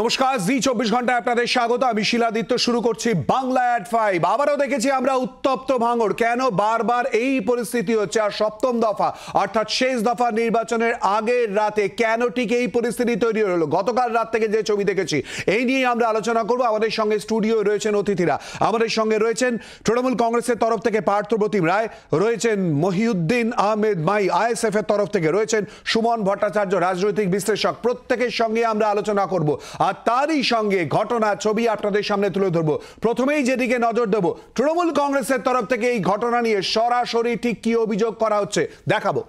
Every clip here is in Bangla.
নমস্কার, জি 24 ঘন্টায় আপনাদের স্বাগত। আমি শিলাদিত্য শুরু করছি বাংলা অ্যাট 5। আবারও দেখেছি আমরা উত্তপ্ত ভাঙড়। কেন বারবার এই পরিস্থিতি হচ্ছে? আর সপ্তম দফা অর্থাৎ শেষ দফা নির্বাচনের আগের রাতে কেন ঠিক এই পরিস্থিতি তৈরি হলো? গতকাল রাত থেকে যে ছবি দেখেছি এই নিয়ে আমরা আলোচনা করব। আমাদের সঙ্গে স্টুডিও রয়েছেন অতিথিরা। আমাদের সঙ্গে রয়েছেন তৃণমূল কংগ্রেসের তরফ থেকে পার্থপ্রতিম রায়, রয়েছেন মহিউদ্দিন আহমেদ মাই আইএসএফ এর তরফ থেকে, রয়েছেন সুমন ভট্টাচার্য রাজনৈতিক বিশ্লেষক। প্রত্যেকের সঙ্গে আমরা আলোচনা করব আর তারই সঙ্গে ঘটনা ছবি আপনাদের সামনে তুলে ধরবো। প্রথমেই যেদিকে নজর দেব, তৃণমূল কংগ্রেসের তরফ থেকে এই ঘটনা নিয়ে সরাসরি ঠিক কি অভিযোগ করা হচ্ছে দেখাবো।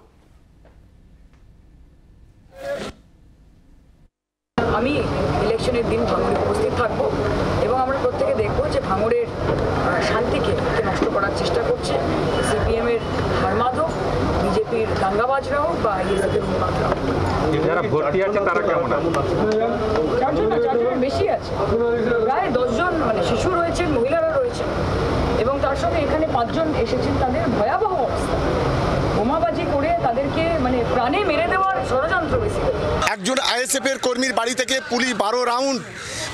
আমি ইলেকশনের দিন ভাঙড়ে উপস্থিত থাকবো এবং আমরা প্রত্যেকে দেখবো যে ভাঙড়ের শান্তিকে নষ্ট করার চেষ্টা করছে সিপিএম এর হারমাধব, বিজেপির দাঙ্গাবাজরাও বা আইএসএফ এর উন্মাদরাও। যারা ভর্তি আছে তারা কেমন? চারজনের বেশি আছে, প্রায় 10 জন, মানে শিশু রয়েছেন, মহিলারা রয়েছেন এবং তার সঙ্গে এখানে 5 জন এসেছেন। তাদের ভয়াবহ অবস্থা, বোমাবাজি করে তাদেরকে মানে প্রাণে মেরে দেওয়ার ষড়যন্ত্র বেশি। একজন আইএসএফ এর কর্মীর বাড়ি থেকে পুলিশ 12 রাউন্ড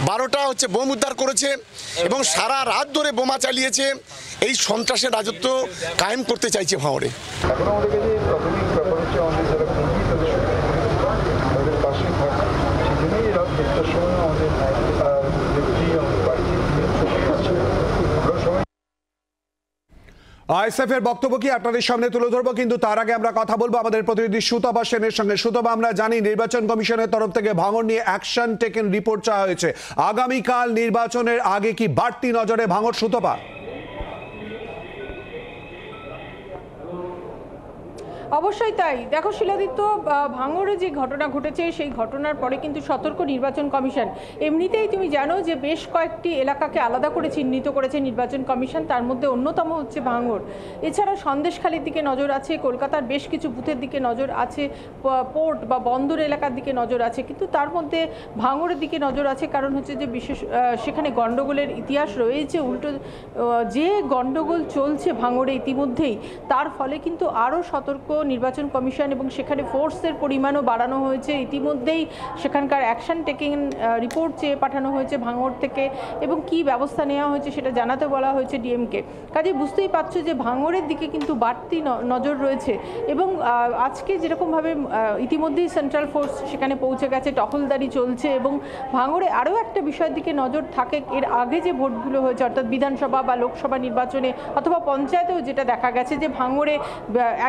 12টা বোম উদ্ধার করেছে এবং সারা রাত ধরে বোমা চালিয়েছে। এই সন্ত্রাসের রাজত্ব কায়েম করতে চাইছে ভাঙড়ে। এখন আমাদের কাছে প্রাথমিক ব্যাপার হচ্ছে আমাদের যারা কর্মী তাদের পাশে থাকে, সেই জন্যই রাত 1টার সময় আমাদের আইএসএফ এর বক্তব্য কি আপনাদের সামনে তুলে ধরবো, কিন্তু তার আগে আমরা কথা বলবো আমাদের প্রতিনিধি সুতপা সেনের সঙ্গে। সুতপা, আমরা জানি নির্বাচন কমিশনের তরফ থেকে ভাঙড় নিয়ে অ্যাকশন টেকেন রিপোর্ট চাওয়া হয়েছে। আগামীকাল নির্বাচনের আগে কি বাড়তি নজরে ভাঙড়? সুতপা, অবশ্যই তাই। দেখো শিলাদিত্য, ভাঙড়ে যে ঘটনা ঘটেছে সেই ঘটনার পরে কিন্তু সতর্ক নির্বাচন কমিশন। এমনিতেই তুমি জানো যে বেশ কয়েকটি এলাকাকে আলাদা করে চিহ্নিত করেছে নির্বাচন কমিশন, তার মধ্যে অন্যতম হচ্ছে ভাঙড়। এছাড়া সন্দেশখালীর দিকে নজর আছে, কলকাতার বেশ কিছু বুথের দিকে নজর আছে, পোর্ট বা বন্দর এলাকার দিকে নজর আছে, কিন্তু তার মধ্যে ভাঙড়ের দিকে নজর আছে। কারণ হচ্ছে যে বিশেষ সেখানে গণ্ডগোলের ইতিহাস রয়েছে। উল্টো যে গণ্ডগোল চলছে ভাঙড়ে ইতিমধ্যেই, তার ফলে কিন্তু আরও সতর্ক নির্বাচন কমিশন এবং সেখানে ফোর্সের পরিমাণও বাড়ানো হয়েছে। ইতিমধ্যেই সেখানকার অ্যাকশন টেকিং রিপোর্ট চেয়ে পাঠানো হয়েছে ভাঙড় থেকে এবং কি ব্যবস্থা নেওয়া হয়েছে সেটা জানাতে বলা হয়েছে ডিএমকে। কাজে বুঝতেই পারছো যে ভাঙড়ের দিকে কিন্তু বাড়তি নজর রয়েছে এবং আজকে যেরকমভাবে ইতিমধ্যেই সেন্ট্রাল ফোর্স সেখানে পৌঁছে গেছে, টহলদারি চলছে এবং ভাঙড়ে আরও একটা বিষয়ের দিকে নজর থাকে। এর আগে যে ভোটগুলো হয়েছে অর্থাৎ বিধানসভা বা লোকসভা নির্বাচনে অথবা পঞ্চায়েতেও যেটা দেখা গেছে যে ভাঙড়ে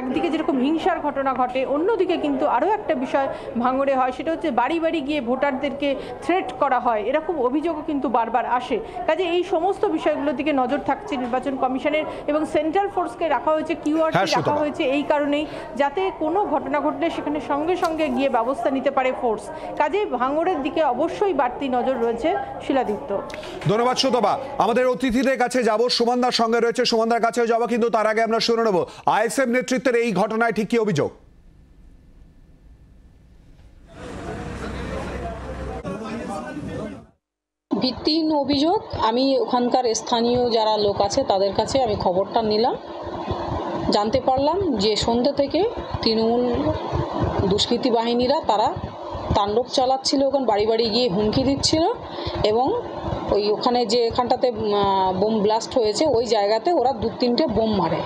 একদিকে যেরকম হিংসার ঘটনা ঘটে, অন্যদিকে কিন্তু আরও একটা বিষয় ভাঙড়ে হয়, সেটা হচ্ছে বাড়ি বাড়ি গিয়ে ভোটারদেরকে থ্রেট করা হয়, এরকম অভিযোগও কিন্তু বারবার আসে। কাজে এই সমস্ত বিষয়গুলোর দিকে নজর থাকছে নির্বাচন কমিশনের এবং সেন্ট্রাল ফোর্সকে রাখা হয়েছে, কিউআরটি রাখা হয়েছে এই কারণেই যাতে কোনো ঘটনা ঘটলে সেখানে সঙ্গে সঙ্গে গিয়ে ব্যবস্থা নিতে পারে ফোর্স। কাজে ভাঙড়ের দিকে অবশ্যই বাড়তি নজর রয়েছে। শিলাদিত্য, ধন্যবাদ সুতপা। আমাদের অতিথিদের কাছে যাব, সুমনদার সঙ্গে রয়েছে, সুমনদার কাছেও যাবো, কিন্তু তার আগে আমরা শুনে নেব আইএসএফ নেতৃত্বের এই ঘটনায় ঠিক কি অভিযোগ। ভিত্তিহীন অভিযোগ। আমি ওখানকার স্থানীয় যারা লোক আছে তাদের কাছে আমি খবরটা নিলাম, জানতে পারলাম যে সন্ধ্যা থেকে তৃণমূল দুষ্কৃতী বাহিনীরা তারা তাণ্ডব চালাচ্ছিল, ওখানে বাড়ি বাড়ি গিয়ে হুমকি দিচ্ছিল এবং ওখানে যে এখানটাতে বোম ব্লাস্ট হয়েছে ওই জায়গাতে ওরা 2-3টে বোম মারে।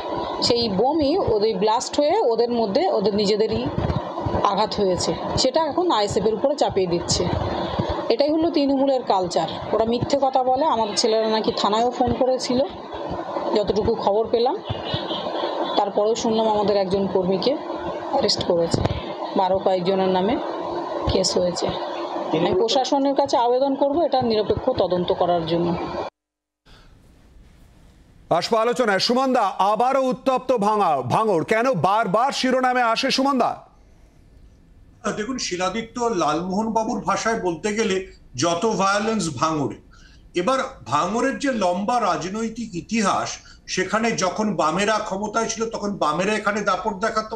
সেই বোমই ওদের ব্লাস্ট হয়ে ওদের মধ্যে ওদের নিজেদেরই আঘাত হয়েছে, সেটা এখন আইএসএফের উপরে চাপিয়ে দিচ্ছে। এটাই হলো তৃণমূলের কালচার। ওরা মিথ্যে কথা বলে। আমাদের ছেলেরা নাকি থানায়ও ফোন করেছিল যতটুকু খবর পেলাম, তারপরেও শুনলাম আমাদের একজন কর্মীকে অ্যারেস্ট করেছে, 12 কয়েকজনের নামে কেস হয়েছে। আমি প্রশাসনের কাছে আবেদন করব এটা নিরপেক্ষ তদন্ত করার জন্য। আসবো আলোচনায়। সুমনদা, আবারও উত্তপ্ত ভাঙড়, কেন বারবার শিরোনামে আসে সুমনদা? দেখুন শিলাদিত্য, লালমোহন বাবুর ভাষায় বলতে গেলে যত ভায়োলেন্স ভাঙড়ে। এবার ভাঙড়ের যে লম্বা রাজনৈতিক ইতিহাস, সেখানে যখন বামেরা ক্ষমতায় ছিল তখন বামেরা এখানে দাপট দেখাতো,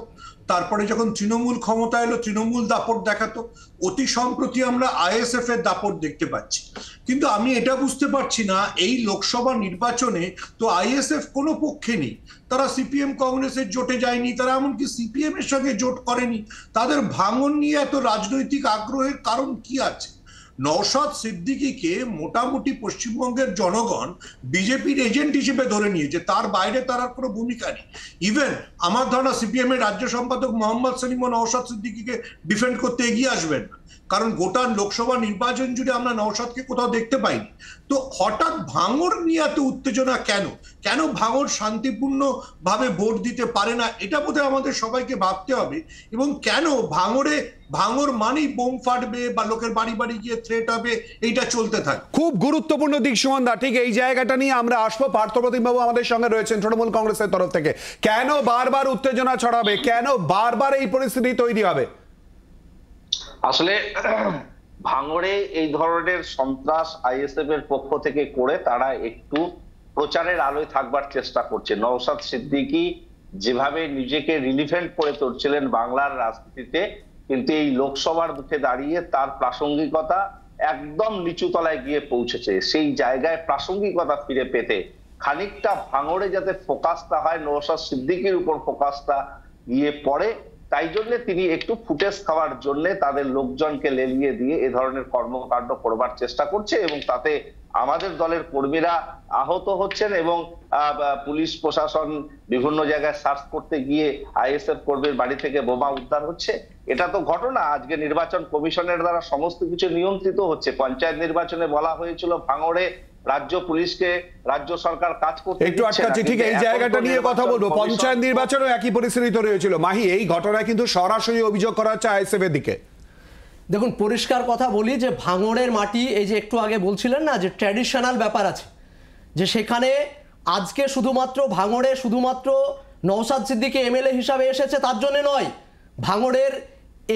তারপরে যখন তৃণমূল ক্ষমতা এলো তৃণমূল দাপট দেখাতো, অতি সম্প্রতি আমরা আইএসএফ এর দাপট দেখতে পাচ্ছি। কিন্তু আমি এটা বুঝতে পারছি না, এই লোকসভা নির্বাচনে তো আইএসএফ কোনো পক্ষে নেই, তারা সিপিএম কংগ্রেসের জোটে যায়নি, তারা এমনকি সিপিএম এর সঙ্গে জোট করেনি, তাদের ভাঙন নিয়ে এত রাজনৈতিক আগ্রহের কারণ কি আছে? নওশাদ সিদ্দিকীকে মোটামুটি পশ্চিমবঙ্গের জনগণ বিজেপির এজেন্ট হিসেবে ধরে নিয়েছে, তার বাইরে তার আর কোনো ভূমিকা নেই। ইভেন আমার ধারণা সিপিএম এর রাজ্য সম্পাদক মোহাম্মদ সেলিমও নওশাদ সিদ্দিকীকে ডিফেন্ড করতে এগিয়ে আসবেন না, কারণ গোটা লোকসভা নির্বাচন জুড়ে আমরা নওশাদকে কোথাও দেখতে পাইনি। তো হঠাৎ ভাঙড় নিয়ে এত উত্তেজনা কেন? কেন ভাঙড় শান্তিপূর্ণ ভাবে ভোট দিতে পারে না, এটা বোধহয় আমাদের সবাইকে ভাবতে হবে। এবং কেন ভাঙড় মানেই বোম ফাটবে বা লোকের বাড়ি বাড়ি গিয়ে থ্রেট হবে, এইটা চলতে থাকে। খুব গুরুত্বপূর্ণ দিক সুমনদা, ঠিক এই জায়গাটা নিয়ে আমরা আসবো। পার্থপ্রতিম বাবু আমাদের সঙ্গে রয়েছেন তৃণমূল কংগ্রেসের তরফ থেকে। কেন বারবার উত্তেজনা ছড়াবে, কেন বারবার এই পরিস্থিতি তৈরি হবে? আসলে ভাঙড়ে এই ধরনের সন্ত্রাস আইএসএফ এর পক্ষ থেকে করে তারা একটু প্রচারের আলোয় থাকবার চেষ্টা করছে। নওশাদ সিদ্দিকী যেভাবে নিজেকে রিলিভেন্ট করে তুলছিলেন বাংলার রাজনীতিতে, কিন্তু এই লোকসভার মুখে দাঁড়িয়ে তার প্রাসঙ্গিকতা একদম নিচু তলায় গিয়ে পৌঁছেছে। সেই জায়গায় প্রাসঙ্গিকতা ফিরে পেতে খানিকটা ভাঙড়ে যাতে ফোকাসটা হয়, নওশাদ সিদ্দিকীর উপর ফোকাসটা গিয়ে পড়ে, তাই জন্য তিনি একটু ফুটেজ খাওয়ার জন্য তাদের লোকজনকে লেলিয়ে দিয়ে এ ধরনের কর্মকাণ্ড করবার চেষ্টা করছে। এবং তাতে আমাদের দলের কর্মীরা আহত হচ্ছেন এবং পুলিশ প্রশাসন বিভিন্ন জায়গায় সার্চ করতে গিয়ে আইএসএফ কর্মীর বাড়ি থেকে বোমা উদ্ধার হচ্ছে। এটা তো ঘটনা, আজকে নির্বাচন কমিশনের দ্বারা সমস্ত কিছু নিয়ন্ত্রিত হচ্ছে। পঞ্চায়েত নির্বাচনে বলা হয়েছিল ভাঙড়ে রাজ্য পুলিশকে রাজ্য সরকার কাজ করতে একটু আটকাচ্ছি, ঠিক এই জায়গাটা নিয়ে কথা বলবো। পঞ্চায়েত নির্বাচনেও একই পরিস্থিতি তৈরি হয়েছিল। মাহি, এই ঘটনায় কিন্তু সরাসরি অভিযোগ করা হচ্ছে আইএসএফ এর দিকে। দেখুন, পরিষ্কার কথা বলি যে ভাঙড়ের মাটি, এই যে একটু আগে বলছিলেন না যে ট্র্যাডিশনাল ব্যাপার আছে, যে সেখানে আজকে শুধুমাত্র ভাঙড়ে শুধুমাত্র নওশাদ সিদ্দিকী এমএলএ হিসাবে এসেছে তার জন্য নয়। ভাঙড়ের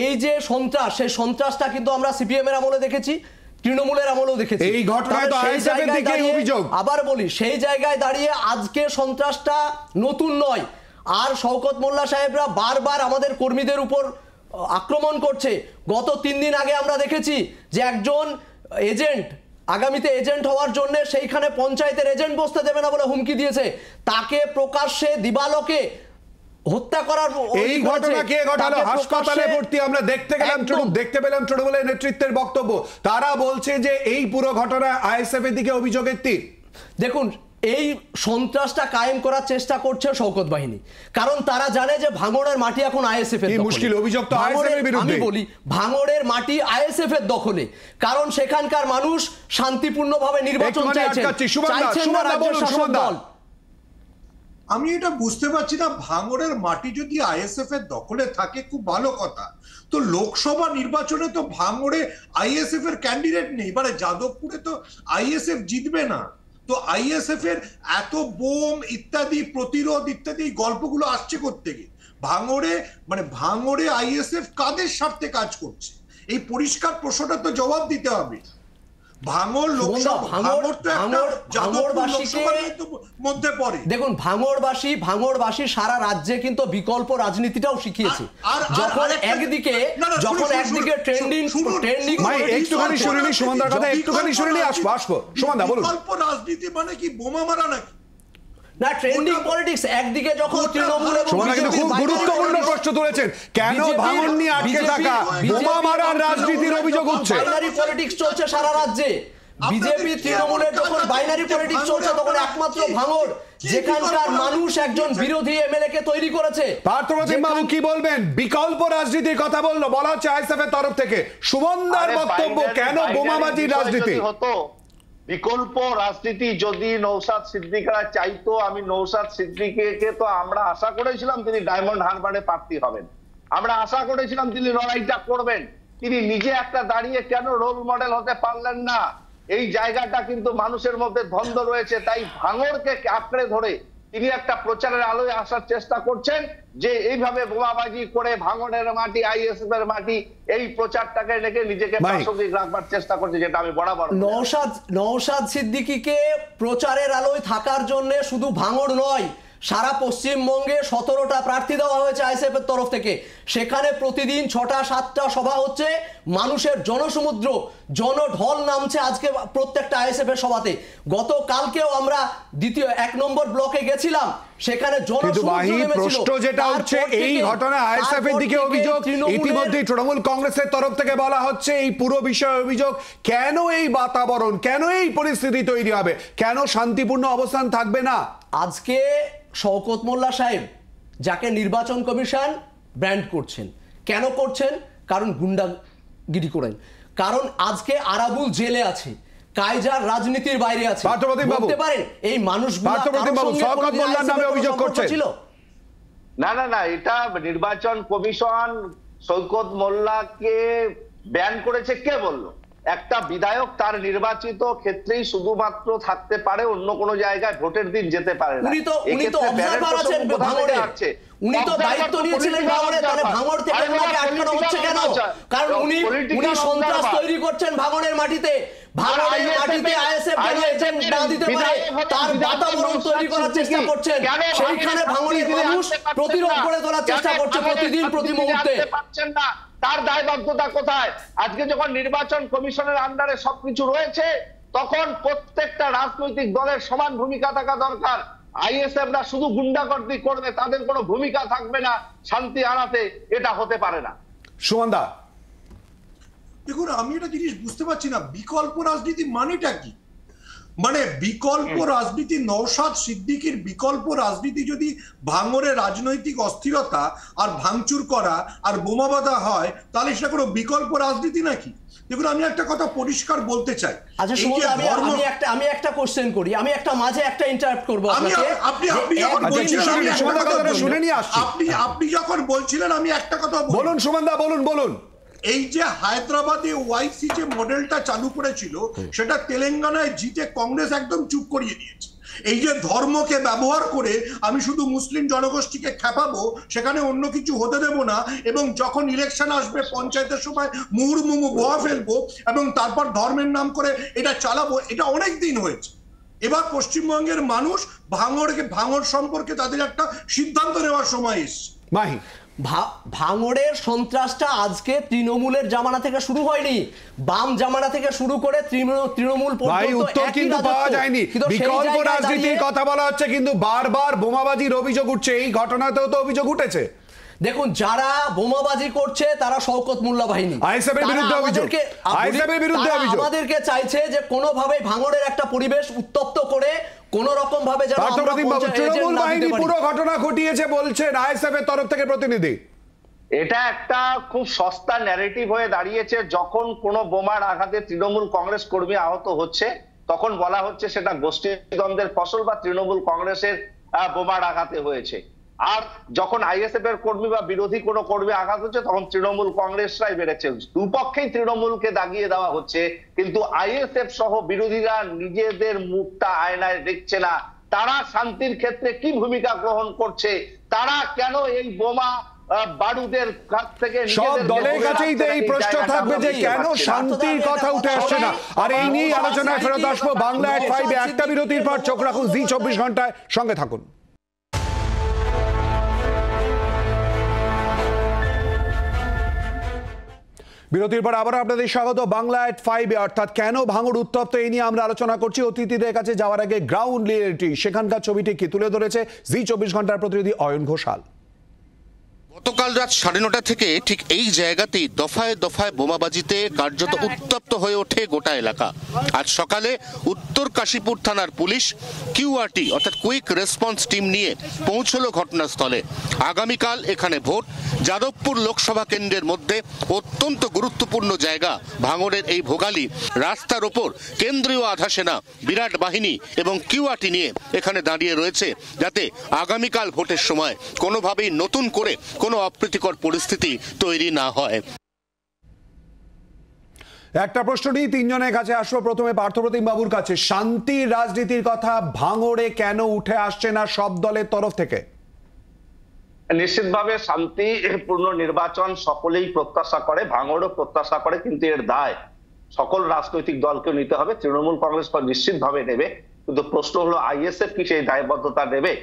এই যে সন্ত্রাস, সেই সন্ত্রাসটা কিন্তু আমরা সিপিএম এর আমলে দেখেছি, তৃণমূলের আমলেও দেখেছি। এই ঘটনায় তো আইএসএফ এর দিকেই অভিযোগ। আবার বলি, সেই জায়গায় দাঁড়িয়ে আজকে সন্ত্রাসটা নতুন নয়। আর শওকত মোল্লা সাহেবরা বারবার আমাদের কর্মীদের উপর আক্রমণ করছে। গত 3 দিন আগে আমরা দেখেছি যে একজন এজেন্ট আগামীতে এজেন্ট হওয়ার জন্য সেইখানে পঞ্চায়েতের এজেন্ট বসতে দেবে না বলে হুমকি দিয়েছে, তাকে প্রকাশ্যে দিবালোকে হত্যা করার। এই ঘটনা কে ঘটালো? হাসপাতালে ভর্তি আমরা দেখতে পেলাম তৃণমূলের নেতৃত্বের বক্তব্য। তারা বলছে যে এই পুরো ঘটনা আইএসএফ এর দিকে অভিযোগের তীর। দেখুন, এই সন্ত্রাসটা কায়েম করার চেষ্টা করছে শওকত বাহিনী, কারণ তারা জানে যে ভাঙড়ের মাটি এখন আইএসএফ এর দখলে। মুশকিল, অভিযোগ তো আইএসএফ এর বিরুদ্ধে। আমি বলি, ভাঙড়ের মাটি আইএসএফ এর দখলে, কারণ সেখানকার মানুষ শান্তিপূর্ণভাবে নির্বাচন চাইছেন। আমি এটা বুঝতে পারছি না, ভাঙড়ের মাটি যদি আইএসএফ এর দখলে থাকে খুব ভালো কথা, তো লোকসভা নির্বাচনে তো ভাঙড়ে আইএসএফ এর ক্যান্ডিডেট নেই, মানে যাদবপুরে তো আইএসএফ জিতবে না। তো আইএসএফ এর এত বোম ইত্যাদি প্রতিরোধ ইত্যাদি গল্পগুলো আসছে কোত্থেকে? ভাঙড়ে আইএসএফ কাদের স্বার্থে কাজ করছে? এই পরিষ্কার প্রশ্নটা তো জবাব দিতে হবে। দেখুন, ভাঙড়বাসী সারা রাজ্যে কিন্তু বিকল্প রাজনীতিটাও শিখিয়েছে। যখন একদিকে ট্রেন্ডিং একটুখানি শুনিনি সুমনদার কথা, একটুখানি শুনিনি, আসবো সুমনদা বলুন। বিকল্প রাজনীতি মানে কি বোমা মারা নাকি? না, ট্রেন্ডিং পলিটিক্স একদিকে যখন তৃণমূল এবং খুব গুরুত্বপূর্ণ প্রশ্ন তুলেছেন, কেন ভাঙড় নিয়ে আটকে থাকা বোমা মারার রাজনীতির অভিযোগ হচ্ছে? বাইনারি পলিটিক্স চলছে সারা রাজ্যে। বিজেপি তৃণমূলের যখন বাইনারি পলিটিক্স চলছে, তখন একমাত্র ভাঙড় যেখানকার মানুষ একজন বিরোধী এমএলএ কে তৈরি করেছে। পার্থপ্রতিম বাবু কি বলবেন? বৈকল্প রাজনীতির কথা বলা হচ্ছে আইএসএফ এর তরফ থেকে। সুমনদার বক্তব্য, কেন বোমাবাজির রাজনীতি? বিকল্প রাজনীতি যদি নওশাদ সিদ্দিকীরা চাইতো, আমি নওশাদ সিদ্দিকীকে তো আমরা আশা করেছিলাম তিনি ডায়মন্ড হারবারে প্রার্থী হবেন, আমরা আশা করেছিলাম তিনি লড়াইটা করবেন। তিনি নিজে একটা দাঁড়িয়ে কেন রোল মডেল হতে পারলেন না? এই জায়গাটা কিন্তু মানুষের মধ্যে দ্বন্দ্ব রয়েছে। তাই ভাঙড়কে আঁকড়ে ধরে তিনি একটা প্রচারের আলোয় আসার চেষ্টা করছেন যে এইভাবে বোমাবাজি করে ভাঙড়ের মাটি আইএসএফ এর মাটি, এই প্রচারটাকে রেখে নিজেকে প্রাসঙ্গিক রাখবার চেষ্টা করছে, যেটা আমি বরাবর। নওশাদ সিদ্দিকীকে প্রচারের আলোয় থাকার জন্য শুধু ভাঙড় নয়, সারা পশ্চিমবঙ্গে 17টা প্রার্থী দেওয়া হয়েছে আইএসএফ এর তরফ থেকে। সেখানে প্রতিদিন 6টা 7টা সভা হচ্ছে, মানুষের জনসমুদ্র জনঢল নামছে আজকে প্রত্যেকটা আইএসএফ এর সভাতে। গতকালকেও আমরা দ্বিতীয় 1 নম্বর ব্লকে গেছিলাম, সেখানে প্রশ্ন যেটা হচ্ছে এই ঘটনায় আইএসএফ এর দিকে অভিযোগ, ইতিমধ্যে তৃণমূল কংগ্রেসের তরফ থেকে বলা হচ্ছে এই পুরো বিষয়ে অভিযোগ, কেন এই বাতাবরণ, কেন এই পরিস্থিতি তৈরি হবে, কেন শান্তিপূর্ণ অবস্থান থাকবে না? আজকে শওকত মোল্লা সাহেব যাকে নির্বাচন কমিশন ব্র্যান্ড করছেন, কেন করছেন? কারণ গুন্ডাগিরি করেন, কারণ আজকে আরাবুল জেলে আছে, কাইজার রাজনীতির বাইরে আছে। বলতে পারেন এই মানুষগুলো শওকত মোল্লার নামে অভিযোগ করছে? না না না, এটা নির্বাচন কমিশন শওকত মোল্লাকে ব্যান করেছে কে বললো? একটা বিধায়ক তার নির্বাচিত ক্ষেত্রেই শুধুমাত্র থাকতে পারে, অন্য কোনো জায়গায় ভোটের দিন যেতে পারে না। উনি তো অবজারভার আছেন ভাঙড়ে, উনি তো দায়িত্ব নিয়েছিলেন ভাঙড়ে, তাহলে ভাঙড় থেকে ওনাকে আটকানো হচ্ছে কেন? কারণ উনি সন্ত্রাস তৈরি করছেন ভাঙড়ের মাটিতে। ভাঙড়ের মাটিতে আইএসএফ কেন এজেন্ট না দিতে পারে তার বাতাবরণ তৈরি করার চেষ্টা করছেন, সেইখানে ভাঙড়ের মানুষ প্রতিরোধ করে তোলার চেষ্টা করছে প্রতিদিন প্রতি মুহূর্তে। পাচ্ছেন না, তার দায়বদ্ধতা কোথায়? আজকে যখন নির্বাচন কমিশনের আন্ডারে সবকিছু রয়েছে, তখন প্রত্যেকটা রাজনৈতিক দলের সমান ভূমিকা থাকা দরকার। আইএসএফরা শুধু গুন্ডাগর্দি করবে, তাদের কোনো ভূমিকা থাকবে না শান্তি আনাতে, এটা হতে পারে না। সুমনদা, দেখুন আমি একটা জিনিস বুঝতে পারছি না, বিকল্প রাজনীতি মানেটা কি? মানে বিকল্প রাজনীতি, নওশাদ সিদ্দিকীর বিকল্প রাজনীতি যদি ভাঙড়ে রাজনৈতিক অস্থিরতা আর ভাঙচুর করা আর বোমা বাঁধা হয়, তাহলে সেটা কোনো বিকল্প রাজনীতি নাকি? দেখুন আমি একটা কথা পরিষ্কার বলতে চাই। আচ্ছা সুমন, আমি একটা কোশ্চেন করি, আমি একটা মাঝে একটা ইন্টারাপ্ট করব আপনাকে। আপনি যখন বলছিলেন আমি একটা কথা বলুন সুমনদা, বলুন। এই যে হায়দ্রাবাদে ওয়াইসি যে মডেলটা চালু করেছিল, সেটা তেলেঙ্গানায় জিতে কংগ্রেস একদম চুপ করিয়ে দিয়েছে। এই যে ধর্মকে ব্যবহার করে আমি শুধু মুসলিম জনগোষ্ঠীকে খেপাবো, সেখানে অন্য কিছু হতে দেব না, এবং যখন ইলেকশন আসবে পঞ্চায়েতের সময় মুহুর্মুহু বোয়া ফেলবো এবং তারপর ধর্মের নাম করে এটা চালাবো, এটা অনেক দিন হয়েছে। এবার পশ্চিমবঙ্গের মানুষ ভাঙড় সম্পর্কে তাদের একটা সিদ্ধান্ত নেওয়ার সময় এসছে। মাহি, ভাঙড়ের সন্ত্রাসটা আজকে তৃণমূলের জামানা থেকে শুরু হয়নি, বাম জামানা থেকে শুরু করে তৃণমূল পর্যন্ত উত্তর কিন্তু পাওয়া যায়নি। বিকল্প রাজনীতির কথা বলা হচ্ছে, কিন্তু বারবার বোমাবাজির অভিযোগ উঠছে, এই ঘটনাতেও তো অভিযোগ উঠেছে। দেখুন যারা বোমাবাজি করছে তারা শওকত মোল্লা বাহিনী, আইএসএফের বিরুদ্ধে অভিযোগ, আমাদেরকে চাইছে যে কোনোভাবে ভাঙড়ের একটা পরিবেশ উত্তপ্ত করে কোন রকম ভাবে যেন তৃণমূল বাহিনী পুরো ঘটনা ঘটিয়েছে বলছেন আইএসএফ এর তরফ থেকে প্রতিনিধি। এটা একটা খুব সস্তা ন্যারেটিভ হয়ে দাঁড়িয়েছে। যখন কোনো বোমার আঘাতে তৃণমূল কংগ্রেস কর্মী আহত হচ্ছে, তখন বলা হচ্ছে সেটা গোষ্ঠীদ্বন্দ্বের ফসল বা তৃণমূল কংগ্রেসের বোমার আঘাতে হয়েছে। আর যখন আইএসএফ এর কর্মী বা বিরোধী কোনো কর্মী আঘাত হচ্ছে, তখন তৃণমূল কংগ্রেসরাই বেড়েছে। দুপক্ষেই তৃণমূলকে দাগিয়ে দেওয়া হচ্ছে, কিন্তু আইএসএফ সহ বিরোধীরা নিজেদের মুখটা আয়নায় দেখছে না। তারা শান্তির ক্ষেত্রে কি ভূমিকা গ্রহণ করছে, তারা কেন এই বোমা বারুদের কাছ থেকে সব দলের কাছেই তো এই প্রশ্ন থাকবে যে কেন শান্তির কথা উঠে আসছে না। আর এই নিয়ে আলোচনায় ফেরত আসবো বাংলা এট 5-এ একটা বিরতির পর। চোখ রাখুন জি 24 ঘন্টায়, সঙ্গে থাকুন। বিরতির পর আবার আপনাদের স্বাগত বাংলা এট 5-এ। অর্থাৎ কেন ভাঙড় উত্তপ্ত, এই নিয়ে আমরা আলোচনা করছি। অতিথিদের কাছে যাওয়ার আগে গ্রাউন্ড রিয়েলিটি, সেখানকার ছবিটি কি তুলে ধরেছে জি 24 ঘন্টার প্রতিনিধি অয়ন ঘোষাল। গতকাল রাত 9:30 থেকে ঠিক এই জায়গাতেই দফায় দফায় বোমাবাজিতে কার্যত উত্তপ্ত হয়ে ওঠে গোটা এলাকা। আজ সকালে উত্তর কাশীপুর থানার পুলিশ কিউআরটি অর্থাৎ কুইক রেসপন্স টিম নিয়ে পৌঁছলো ঘটনাস্থলে। আগামীকাল এখানে ভোট। যাদবপুর লোকসভা কেন্দ্রের মধ্যে অত্যন্ত গুরুত্বপূর্ণ জায়গা ভাঙড়ের এই ভোগালী। রাস্তার ওপর কেন্দ্রীয় আধা সেনা, বিরাট বাহিনী এবং কিউআরটি নিয়ে এখানে দাঁড়িয়ে রয়েছে, যাতে আগামীকাল ভোটের সময় কোনোভাবেই নতুন করে কোনো অপ্রীতিকর পরিস্থিতি তৈরি না হয়। একটা প্রশ্ন নিয়ে তিনজনের কাছে আসবো। প্রথমে পার্থপ্রতিম বাবুর কাছে, শান্তির রাজনীতির কথা ভাঙড়ে কেন উঠে আসছে না সব দলের তরফ থেকে? নিশ্চিতভাবে শান্তিপূর্ণ নির্বাচন সকলেই প্রত্যাশা করে, ভাঙড়ও প্রত্যাশা করে, কিন্তু এর দায় সকল রাজনৈতিক দলকে নিতে হবে। তৃণমূল কংগ্রেস নিশ্চিতভাবে নেবে, কিন্তু প্রশ্ন হলো আইএসএফ কি সেই দায়বদ্ধতা নেবে?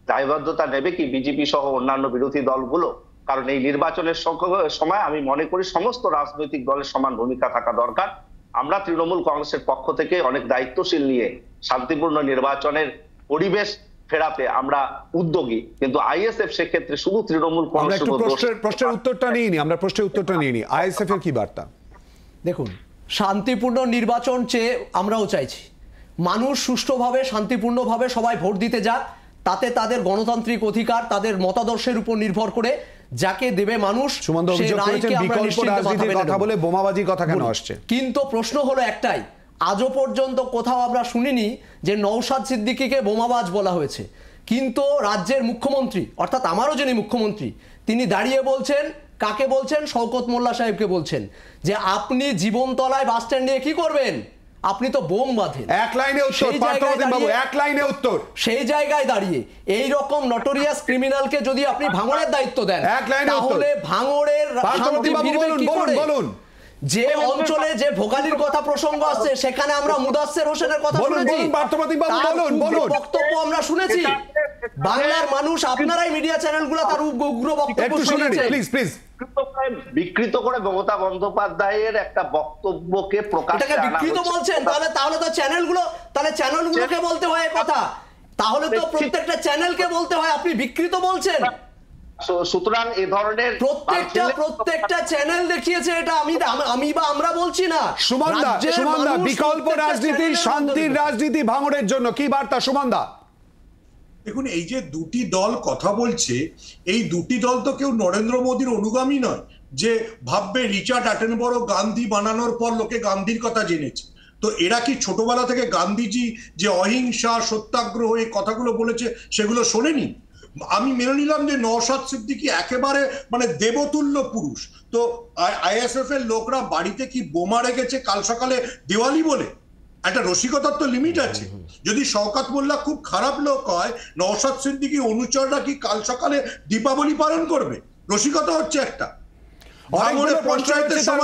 দায়বদ্ধতা নেবে কি বিজেপি সহ অন্যান্য বিরোধী দলগুলো? কারণ এই নির্বাচনের সময় আমি মনে করি সমস্ত রাজনৈতিক দলের সমান ভূমিকা থাকা দরকার। আমরা তৃণমূল কংগ্রেসের পক্ষ থেকে অনেক দায়িত্বশীল নিয়ে শান্তিপূর্ণ নির্বাচনের পরিবেশ ফেরাতে আমরা উদ্যোগী, কিন্তু আইএসএফ সেক্ষেত্রে শুধু তৃণমূল আমরা একটু কংগ্রেস প্রশ্নের উত্তরটা নিয়ে নি, আমরা প্রশ্নের উত্তরটা নিয়ে নি। আইএসএফ এর কি বার্তা? দেখুন, শান্তিপূর্ণ নির্বাচন চেয়ে আমরাও চাইছি মানুষ সুষ্ঠুভাবে শান্তিপূর্ণভাবে সবাই ভোট দিতে যাক, তাতে তাদের গণতান্ত্রিক অধিকার তাদের মতাদর্শের উপর নির্ভর করে যাকে দেবে মানুষ সুমন্ত অভিযোগ করেছেন বিকল্প রাজনীতির কথা বলে বোমাবাজির কথা কেন আসছে? কিন্তু প্রশ্ন হলো একটাই, আজও পর্যন্ত কোথাও আমরা শুনিনি যে নওশাদ সিদ্দিকীকে বোমাবাজ বলা হয়েছে, কিন্তু রাজ্যের মুখ্যমন্ত্রী অর্থাৎ আমারও যিনি মুখ্যমন্ত্রী তিনি দাঁড়িয়ে বলছেন, কাকে বলছেন? শওকত মোল্লা সাহেবকে বলছেন যে আপনি জীবনতলায় বাস স্ট্যান্ড নিয়ে কি করবেন, আপনি তো বোম বাঁধেন। এক লাইনে উত্তর পার্থপ্রতিম বাবু, এক লাইনে উত্তর। সেই জায়গায় দাঁড়িয়ে এই রকম নটোরিয়াস ক্রিমিনালকে যদি আপনি ভাঙড়ের দায়িত্ব দেন তাহলে ভাঙড়ের বলুন যে অঞ্চলে যে ভোগালির কথা প্রসঙ্গ আসছে সেখানে আমরা মুদাসসির হোসেনের কথা শুনেছি, বক্তব্য আমরা শুনেছি। বাংলার মানুষ আপনারাই মিডিয়া চ্যানেলগুলো তার উগ্র বক্তব্য শুনেছে। প্লিজ প্লিজ বিকৃত করে মমতা বন্দ্যোপাধ্যায়ের একটা বক্তব্যকে প্রকাশ্যে বিকৃত বলছেন, তাহলে তো চ্যানেলগুলোকে বলতে হয় কথা, তাহলে তো প্রত্যেকটা চ্যানেলকে বলতে হয় আপনি বিকৃত বলছেন। সুতরাং এই ধরনের প্রত্যেকটা চ্যানেল দেখিয়েছে এটা, আমি বা আমরা বলছি না। সুমনদা, বিকল্প রাজনীতি শান্তির রাজনীতি ভাঙড়ের জন্য কি বার্তা সুমনদা? দেখুন, এই যে দুটি দল কথা বলছে, এই দুটি দল তো কেউ নরেন্দ্র মোদীর অনুগামী নয় যে ভাববে রিচার্ড অ্যাটেনবরো গান্ধী বানানোর পর লোকে গান্ধীর কথা জেনেছে। তো এরা কি ছোটবেলা থেকে গান্ধীজি যে অহিংসা সত্যাগ্রহ এই কথাগুলো বলেছে সেগুলো শোনেনি? আমি মেনে নিলাম যে নওশাদ সিদ্দিকী একেবারে মানে দেবতুল্য পুরুষ, তো আইএসএফ এর লোকরা বাড়িতে কি বোমা রেখেছে কাল সকালে দিওয়ালি বলে? একটা রসিকতার তো লিমিট আছে। যদি শওকত মোল্লা খুব খারাপ লোক হয়, নওশাদ সিদ্দিকী অনুচররা কি কাল সকালে দীপাবলি পালন করবে? রসিকতা হচ্ছে একটা।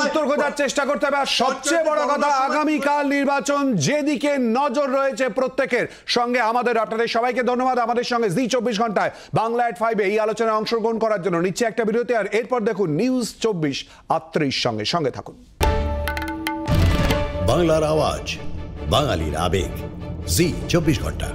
উত্তর খোঁজার চেষ্টা করতে হবে। আর সবচেয়ে বড় কথা, আগামীকাল নির্বাচন, যেদিকে নজর রয়েছে প্রত্যেকের সঙ্গে আমাদের, আপনাদের সবাইকে ধন্যবাদ আমাদের সঙ্গে জি24 ঘন্টায় বাংলা@5 এই আলোচনায় অংশগ্রহণ করার জন্য। নিচ্ছে একটা বিরতি, আর এরপর দেখুন নিউজ 24/38 সঙ্গে থাকুন। বাংলার আওয়াজ, বাঙালির আবেগ, জি24 ঘন্টা।